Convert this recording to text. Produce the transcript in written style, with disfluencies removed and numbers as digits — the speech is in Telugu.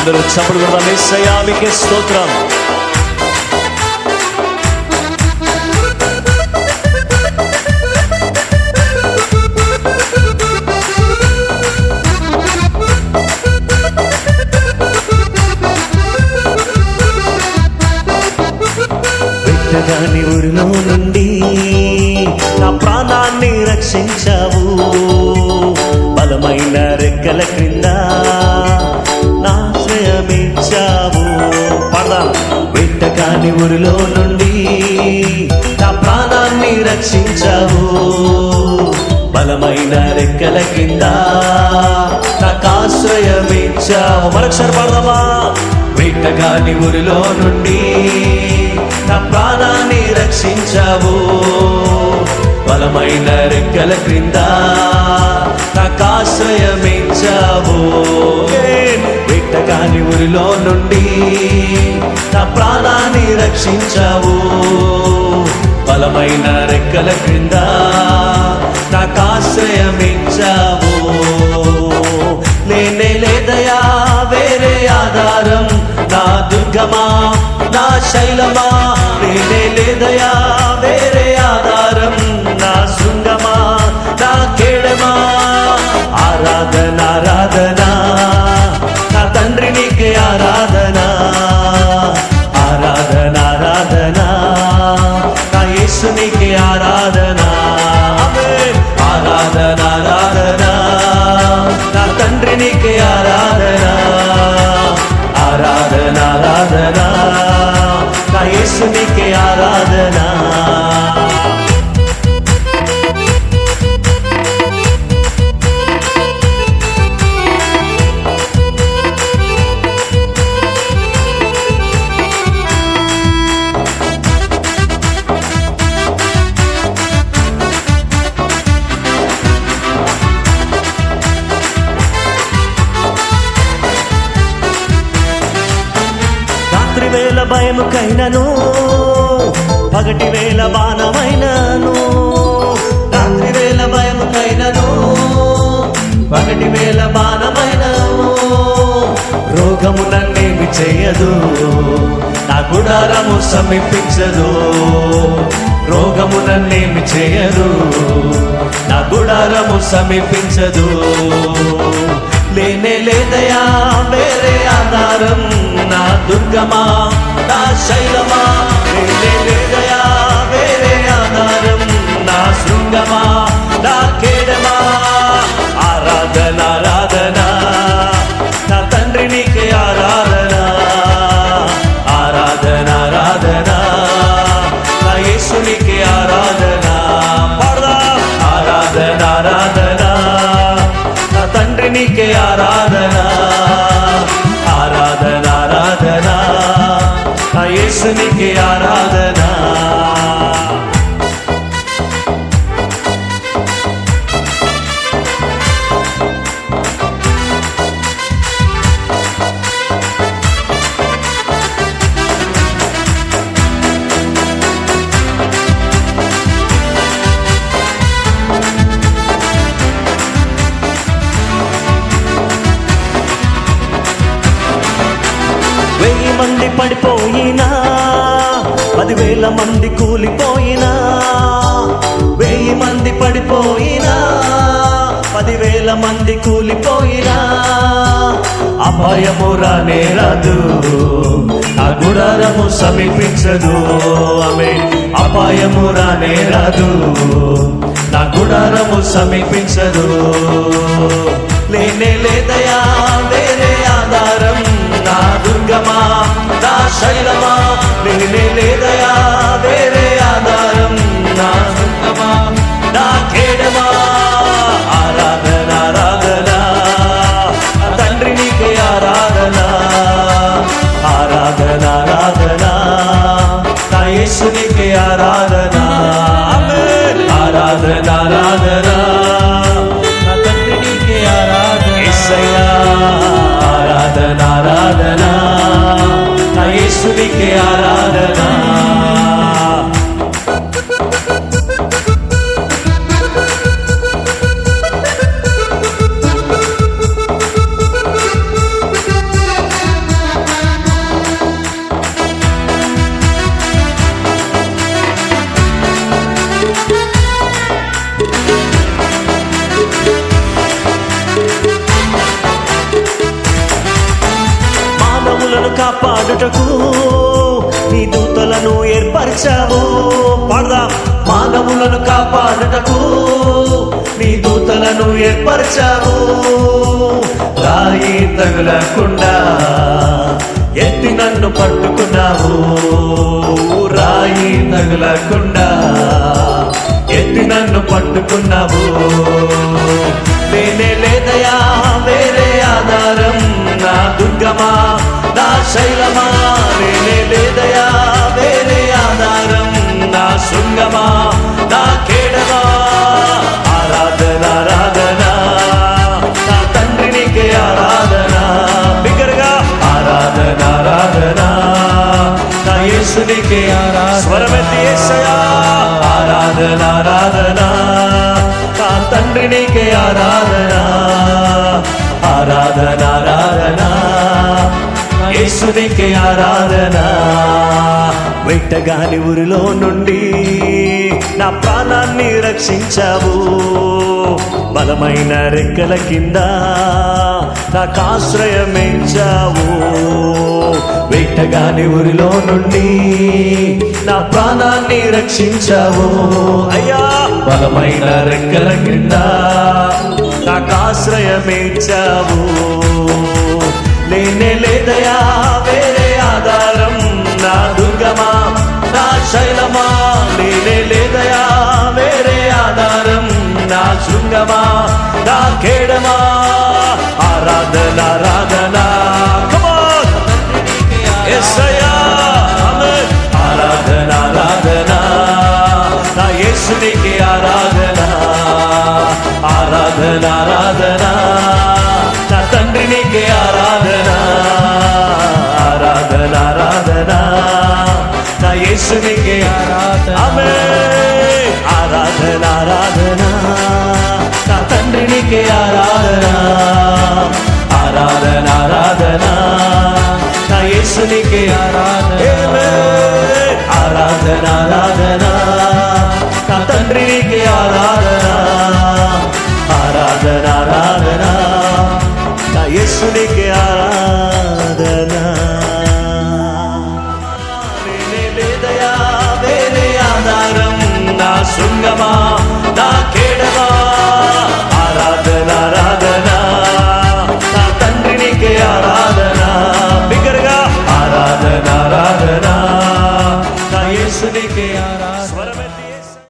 అందరూ చప్పుడు కూడా యేసయ్యా మీకే స్తోత్రం. పెట్టగాని ఊరిలో నుండి నా ప్రాణాన్ని రక్షించావు, బలమైన రెక్కల క్రింద నా ఆశ్రయమిచ్చావు. పడదాం. పెట్టగాని ఊరిలో నుండి నా ప్రాణాన్ని రక్షించావు, బలమైన రెక్కల క్రింద నాకు ఆశ్రయమిచ్చావు. మరొకసారి పడదామా? పెట్టగాని ఊరిలో నుండి నా ప్రాణాన్ని రక్షించావు, బలమైన రెక్కల క్రింద నాకు ఆశ్రయమిచ్చావు. పెట్టగాని ఊరిలో నుండి నా ప్రాణాన్ని రక్షించావు, బలమైన రెక్కల క్రింద నాకు ఆశ్రయమిచ్చావు. లేనే లేదయా వేరే ఆధారం, నా దుర్గమా నా శైలమా. లేనే లేదయా వేరే ఆధారం, నా శృంగమా నా కేడమా. ఆరాధన ఆరాధన నా తండ్రి నీకే ఆరాధన, ఆరాధన ఆరాధన నా యేసు నీకే ఆరాధన. ఆరాధన ఆరాధన నా తండ్రి నీకే ఆరాధన, ఆరాధన ఆరాధన నా యేసు నీకే ఆరాధన. రాత్రి వేళ భయముకైనను, పగటి వేళ బాణమైనను. రాత్రి వేళ భయముకైనను, పగటి వేళ బాణమైనను. రోగము నన్నేమి చేయదు, నా గుడారము సమీపించదు. రోగము నన్నేమి చేయదు, నా గుడారము సమీపించదు. లేనే లేదయా వేరే ఆధారం, నా దుర్గమా నా శైలమా. లేనే లేదయా వేరే ఆధారం, నా శృంగమా నా కేడమా. ఆరాధన ఆరాధన నా తండ్రి నీకే ఆరాధన, ఆరాధన ఆరాధన నా యేసు నీకే ఆరాధన. ఆరాధన ఆరాధన నా తండ్రి నీకే ఆరాధన, ఆరాధన ఆరాధన నా యేసు నీకే ఆరాధన. వెయ్యి మంది పడిపోయినా, 10,000 మంది కూలిపోయినా. వెయ్యి మంది పడిపోయినా, 10,000 మంది కూలిపోయినా. అపాయము రానే రాదు, ఆ గుడారము సమీపించదు. ఆమె అపాయము రానే రాదు, నా గుడారము సమీపించదు. లేనే లేదయా వేరే ఆధారం, నా దుర్గమా నా శైలమా. లేనే లేదయా వేరే ఆధారం, నా దుర్గమా నా కేడమా. ఆరాధన ఆరాధన తండ్రి నీకే ఆరాధన, ఆరాధన ఆరాధన నా యేసు నీకే ఆరాధన. ఆరాధన ఆరాధన నా తండ్రి నీకే ఆరాధన. యేసయ్యా ఆరాధన ఆరాధన నా యేసు నీకే ఆరాధన. ప్రాణాలను కాపాడుటకు నీ దూతలను ఏర్పరచావు. రాయి తగులకుండా ఎత్తి నన్ను పట్టుకున్నావు. రాయి తగులకుండా ఎత్తి నన్ను పట్టుకున్నావు. నేనే లేదయా వేరే ఆధారం, నా దుర్గమా నా శైలమా. నేనే లేదయా వేరే ఆధారం, నా శృంగమా నా కేడమా. ఆరాధన ఆరాధన నా తండ్రి నీకే ఆరాధన. బిగ్గరగా ఆరాధన ఆరాధన నా యేసునికే ఆరాధన. స్వరమెత్తి యేసయ్యా ఆరాధన ఆరాధన నా తండ్రి నీకే ఆరాధన. ఆరాధన ఆరాధన యేసునికే ఆరాధన. వెట్టగాని ఊరిలో నుండి నా ప్రాణాన్ని రక్షించావు. బలమైన రెక్కల కింద నాకు ఆశ్రయమిచ్చావు. వెట్టగాని ఊరిలో నుండి నా ప్రాణాన్ని రక్షించావు. అయ్యా బలమైన రెక్కల కింద నాకు ఆశ్రయమిచ్చావు. నేనే లేదయా వేరే ఆధారం, నా దుర్గమా నా శైలమా. నేనే లేదయా వేరే ఆధారం, నా శృంగమా నా కేడమా. ఆరాధన ఆరాధన యేసయ్యా ఆమేన్. ఆరాధన ఆరాధన నా యేసునికే ఆరాధన. ఆరాధన ఆరాధన నా తండ్రి నీకే ఆరాధన. ఆరాధన ఆరాధన నా యేసునికే ఆరాధన. ఆమేన్. ఆరాధన ఆరాధన నా తండ్రి నీకే ఆరాధన. ఆరాధన ఆరాధన నా యేసునికే ఆరాధన. ఆరాధన ఆరాధన నా తండ్రి నీకే ఆరాధన. ఆరాధన ఆరాధన నా యేసునికే ఆరాధన.